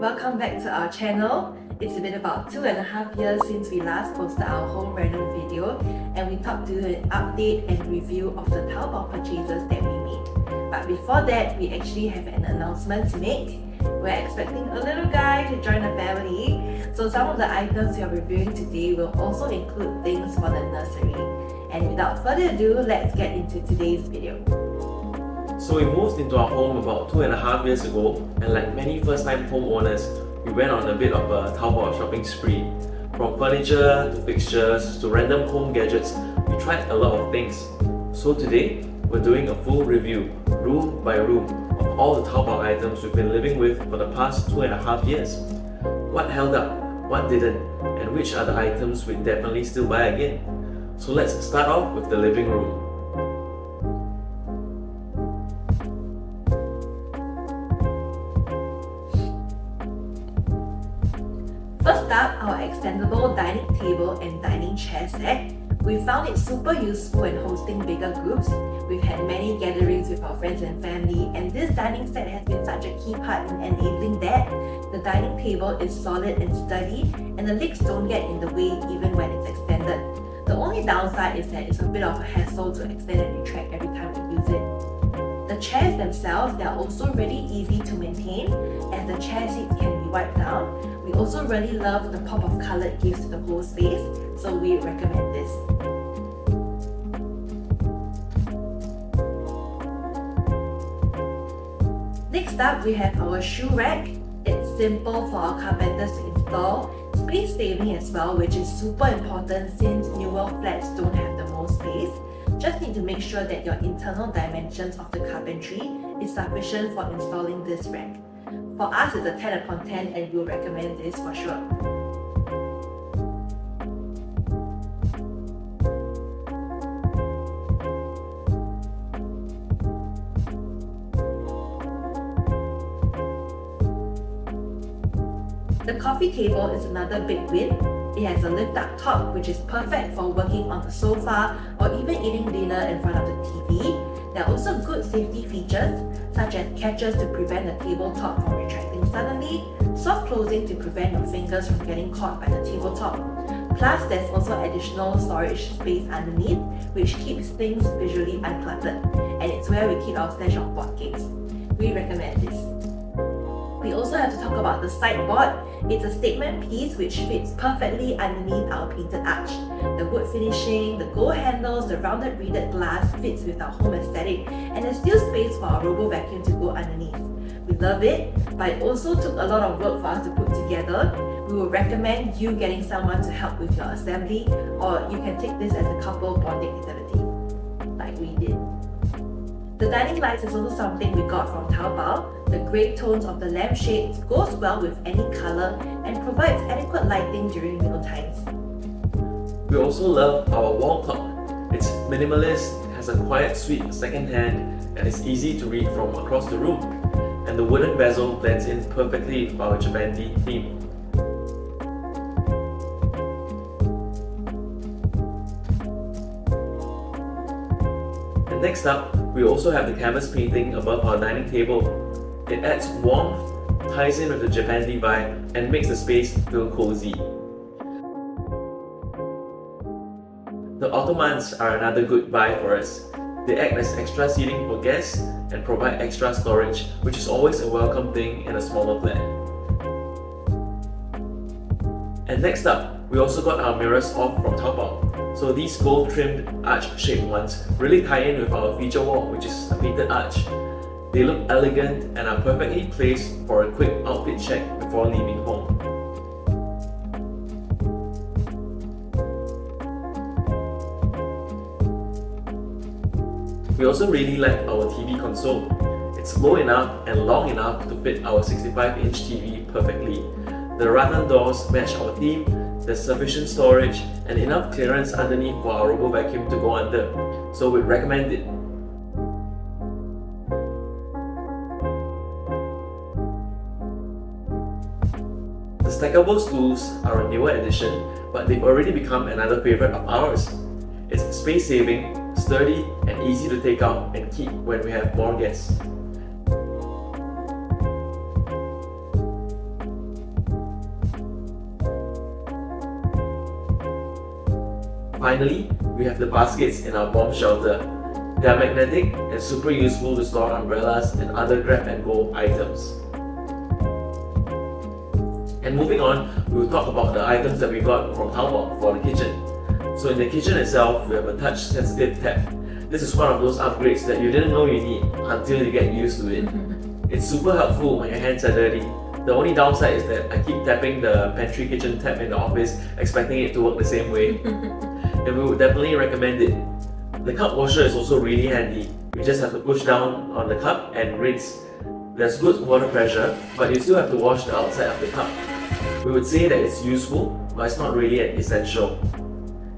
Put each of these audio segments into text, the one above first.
Welcome back to our channel. It's been about 2.5 years since we last posted our home Reno video, and we thought to do an update and review of the Taobao purchases that we made. But before that, we actually have an announcement to make. We're expecting a little guy to join the family, so some of the items we are reviewing today will also include things for the nursery. And without further ado, let's get into today's video. So we moved into our home about 2.5 years ago, and like many first-time homeowners, we went on a bit of a Taobao shopping spree. From furniture to fixtures to random home gadgets, we tried a lot of things. So today, we're doing a full review, room by room, of all the Taobao items we've been living with for the past 2.5 years. What held up, what didn't, and which are the items we'd definitely still buy again. So let's start off with the living room. First up, our extendable dining table and dining chair set. We found it super useful in hosting bigger groups. We've had many gatherings with our friends and family, and this dining set has been such a key part in enabling that. The dining table is solid and sturdy, and the legs don't get in the way even when it's extended. The only downside is that it's a bit of a hassle to extend and retract every time we use it. The chairs themselves, they are also really easy to maintain, as the chair seats can be wiped down. We also really love the pop of colour it gives to the whole space, so we recommend this. Next up, we have our shoe rack. It's simple for our carpenters to install, space saving as well, which is super important since newer flats don't have the most space. Just need to make sure that your internal dimensions of the carpentry is sufficient for installing this rack. For us, it's a 10 upon 10 and we'll recommend this for sure. The coffee table is another big win. It has a lift-up top, which is perfect for working on the sofa or even eating dinner in front of the TV. There are also good safety features, such as catches to prevent the tabletop from retracting suddenly, soft closing to prevent your fingers from getting caught by the tabletop. Plus, there's also additional storage space underneath, which keeps things visually uncluttered, and it's where we keep our stash of board games. We recommend this. We also have to talk about the sideboard. It's a statement piece which fits perfectly underneath our painted arch. The wood finishing, the gold handles, the rounded beaded glass fits with our home aesthetic, and there's still space for our robo vacuum to go underneath. We love it, but it also took a lot of work for us to put together. We would recommend you getting someone to help with your assembly, or you can take this as a couple bonding activity, like we did. The dining lights is also something we got from Taobao. The grey tones of the lampshades goes well with any colour and provides adequate lighting during meal times. We also love our wall clock. It's minimalist, has a quiet sweet second hand, and it's easy to read from across the room. And the wooden bezel blends in perfectly with our Japandi theme. And next up, we also have the canvas painting above our dining table. It adds warmth, ties in with the Japandi vibe, and makes the space feel cozy. The Ottomans are another good buy for us. They act as extra seating for guests and provide extra storage, which is always a welcome thing in a smaller flat. And next up, we also got our mirrors off from Taobao. So these gold-trimmed arch-shaped ones really tie in with our feature wall, which is a painted arch. They look elegant and are perfectly placed for a quick outfit check before leaving home. We also really like our TV console. It's low enough and long enough to fit our 65-inch TV perfectly. The rattan doors match our theme, there's sufficient storage and enough clearance underneath for our robo vacuum to go under, so we'd recommend it. The Stackable Stools are a newer addition, but they've already become another favourite of ours. It's space-saving, sturdy, and easy to take out and keep when we have more guests. finally, we have the baskets in our bomb shelter. They are magnetic and super useful to store umbrellas and other grab-and-go items. And moving on, we will talk about the items that we got from Taobao for the kitchen. So in the kitchen itself, we have a touch-sensitive tap. This is one of those upgrades that you didn't know you need until you get used to it. It's super helpful when your hands are dirty. The only downside is that I keep tapping the pantry kitchen tap in the office, expecting it to work the same way. And we would definitely recommend it. The cup washer is also really handy. You just have to push down on the cup and rinse. There's good water pressure, but you still have to wash the outside of the cup. We would say that it's useful, but it's not really an essential.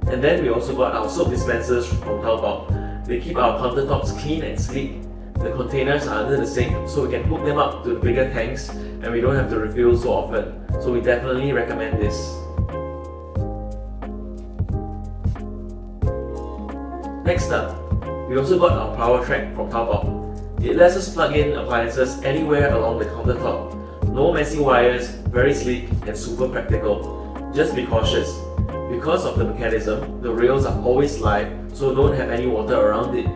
And then we also got our soap dispensers from Taobao. They keep our countertops clean and sleek. The containers are under the sink, so we can hook them up to the bigger tanks and we don't have to refill so often. So we definitely recommend this. Next up, we also got our power track from Taobao. It lets us plug in appliances anywhere along the countertop. No messy wires, very sleek and super practical. Just be cautious. Because of the mechanism, the rails are always live, so don't have any water around it.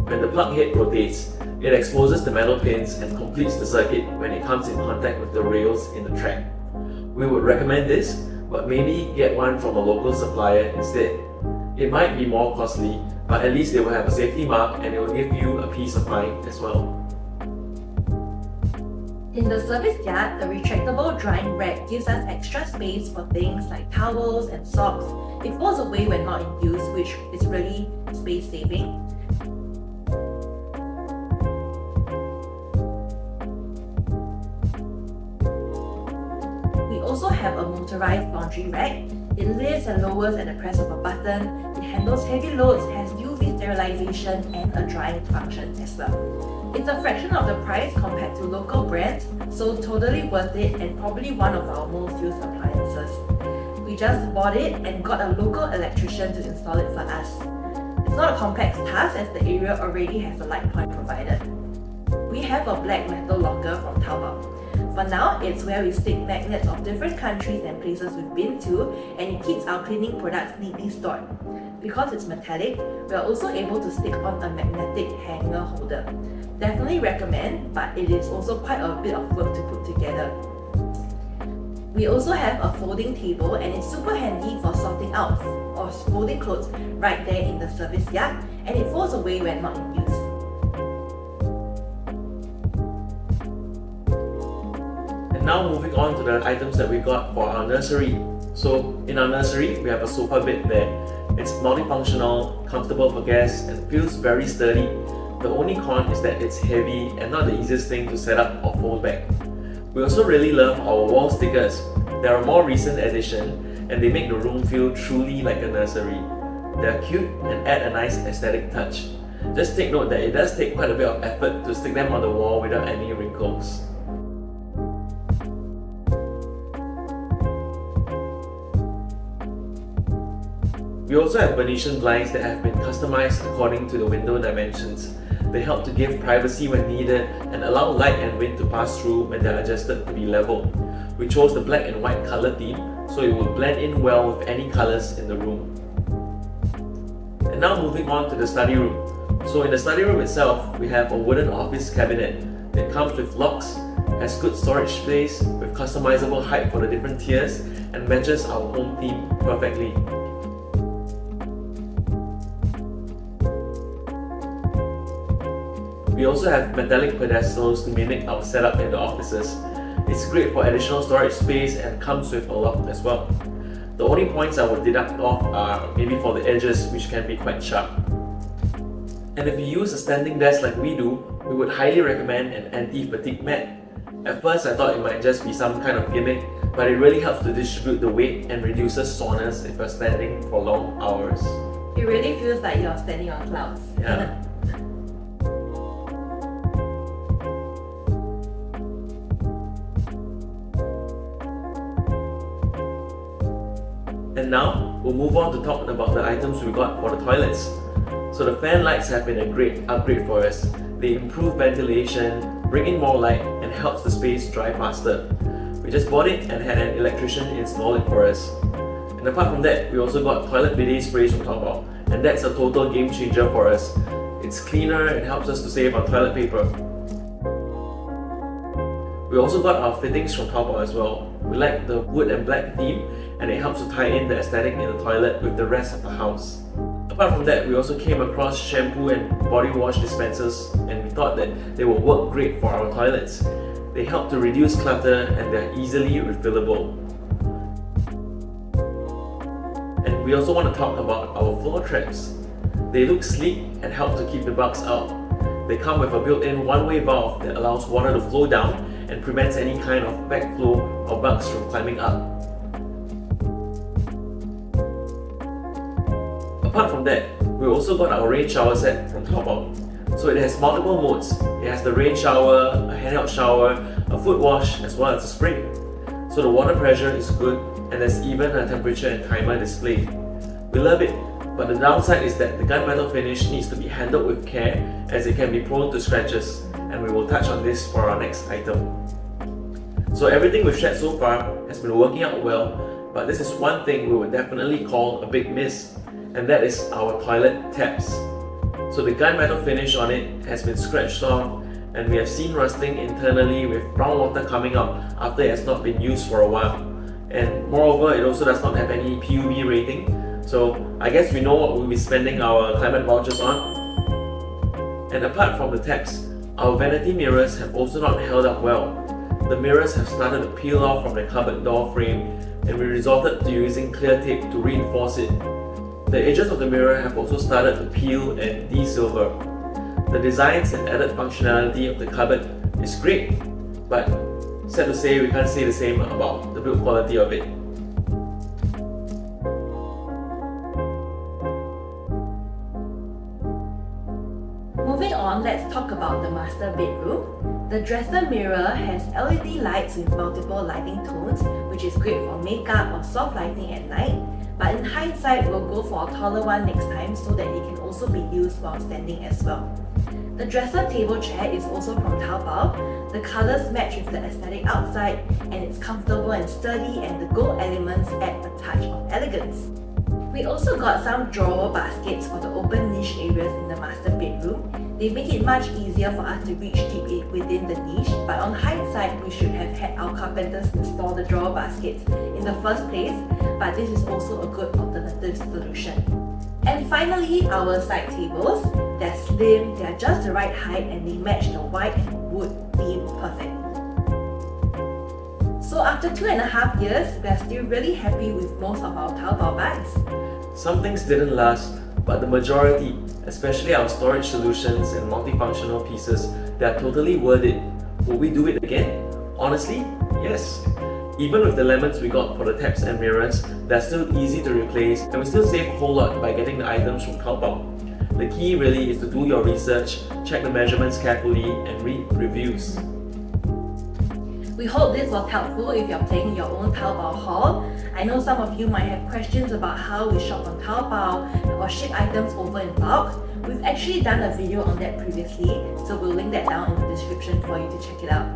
When the plug head rotates, it exposes the metal pins and completes the circuit when it comes in contact with the rails in the track. We would recommend this, but maybe get one from a local supplier instead. It might be more costly, but at least they will have a safety mark and it will give you a peace of mind as well. In the service yard, the retractable drying rack gives us extra space for things like towels and socks. It falls away when not in use, which is really space saving. We also have a motorized laundry rack. It lifts and lowers at the press of a button. It handles heavy loads, has UV sterilization and a drying function as well. It's a fraction of the price compared to local brands, so totally worth it and probably one of our most used appliances. We just bought it and got a local electrician to install it for us. It's not a complex task as the area already has a light point provided. We have a black metal locker from Taobao. For now, it's where we stick magnets of different countries and places we've been to, and it keeps our cleaning products neatly stored. Because it's metallic, we are also able to stick on a magnetic hanger holder. Definitely recommend, but it is also quite a bit of work to put together. We also have a folding table and it's super handy for sorting out or folding clothes right there in the service yard, and it falls away when not in use. And now moving on to the items that we got for our nursery. So in our nursery, we have a sofa bed there. It's multifunctional, comfortable for guests and feels very sturdy. The only con is that it's heavy and not the easiest thing to set up or fold back. We also really love our wall stickers. They're a more recent addition and they make the room feel truly like a nursery. They're cute and add a nice aesthetic touch. Just take note that it does take quite a bit of effort to stick them on the wall without any wrinkles. We also have Venetian Blinds that have been customized according to the window dimensions. They help to give privacy when needed and allow light and wind to pass through when they're adjusted to be level. We chose the black and white color theme, so it will blend in well with any colors in the room. And now moving on to the study room. So in the study room itself, we have a wooden office cabinet. It comes with locks, has good storage space with customizable height for the different tiers, and matches our home theme perfectly. We also have metallic pedestals to mimic our setup in the offices. It's great for additional storage space and comes with a lock as well. The only points I would deduct off are maybe for the edges, which can be quite sharp. And if you use a standing desk like we do, we would highly recommend an anti-fatigue mat. At first I thought it might just be some kind of gimmick, but it really helps to distribute the weight and reduces soreness if you're standing for long hours. It really feels like you're standing on clouds. Yeah. And now, we'll move on to talking about the items we got for the toilets. So the fan lights have been a great upgrade for us. They improve ventilation, bring in more light, and helps the space dry faster. We just bought it and had an electrician install it for us. And apart from that, we also got toilet bidet sprays from Taobao, and that's a total game changer for us. It's cleaner and helps us to save on toilet paper. We also got our fittings from Taobao as well. We like the wood and black theme, and it helps to tie in the aesthetic in the toilet with the rest of the house. Apart from that, we also came across shampoo and body wash dispensers, and we thought that they will work great for our toilets. They help to reduce clutter and they're easily refillable. And we also want to talk about our floor traps. They look sleek and help to keep the bugs out. They come with a built-in one-way valve that allows water to flow down and prevents any kind of backflow or bugs from climbing up. Apart from that, we also got our rain shower set from Taobao. So it has multiple modes. It has the rain shower, a handheld shower, a foot wash, as well as a spray. So the water pressure is good, and there's even a temperature and timer display. We love it, but the downside is that the gunmetal finish needs to be handled with care, as it can be prone to scratches, and we will touch on this for our next item. So everything we've shared so far has been working out well, but this is one thing we would definitely call a big miss, and that is our toilet taps. So the gunmetal finish on it has been scratched off, and we have seen rusting internally with brown water coming out after it has not been used for a while. And moreover, it also does not have any PUB rating, so I guess we know what we'll be spending our climate vouchers on. And apart from the taps, our vanity mirrors have also not held up well. The mirrors have started to peel off from the cupboard door frame, and we resorted to using clear tape to reinforce it. The edges of the mirror have also started to peel and de-silver. The designs and added functionality of the cupboard is great, but sad to say we can't say the same about the build quality of it. Moving on, let's talk about the master bedroom. The dresser mirror has LED lights with multiple lighting tones, which is great for makeup or soft lighting at night. But in hindsight, we'll go for a taller one next time so that it can also be used while standing as well. The dresser table chair is also from Taobao. The colours match with the aesthetic outside, and it's comfortable and sturdy, and the gold elements add a touch of elegance. We also got some drawer baskets for the open niche areas in the master bedroom. They make it much easier for us to reach deep within the niche, but on hindsight, we should have had our carpenters install the drawer baskets in the first place, but this is also a good alternative solution. And finally, our side tables. They're slim, they're just the right height, and they match the white and wood theme perfect. So after 2.5 years, we are still really happy with most of our Taobao bags. Some things didn't last, but the majority, especially our storage solutions and multifunctional pieces, they are totally worth it. Will we do it again? Honestly, yes. Even with the lemons we got for the taps and mirrors, they're still easy to replace, and we still save a whole lot by getting the items from Taobao. The key really is to do your research, check the measurements carefully, and read reviews. We hope this was helpful if you're planning your own Taobao haul. I know some of you might have questions about how we shop on Taobao or ship items over in bulk. We've actually done a video on that previously, so we'll link that down in the description for you to check it out.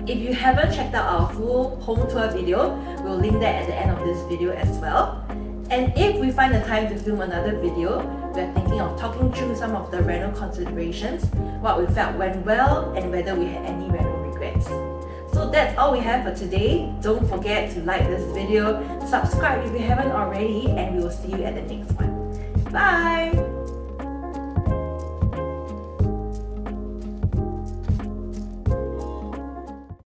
If you haven't checked out our full home tour video, we'll link that at the end of this video as well. And if we find the time to film another video, we're thinking of talking through some of the Reno considerations, what we felt went well, and whether we had any Reno regrets. So that's all we have for today. Don't forget to like this video, subscribe if you haven't already, and we will see you at the next one. Bye!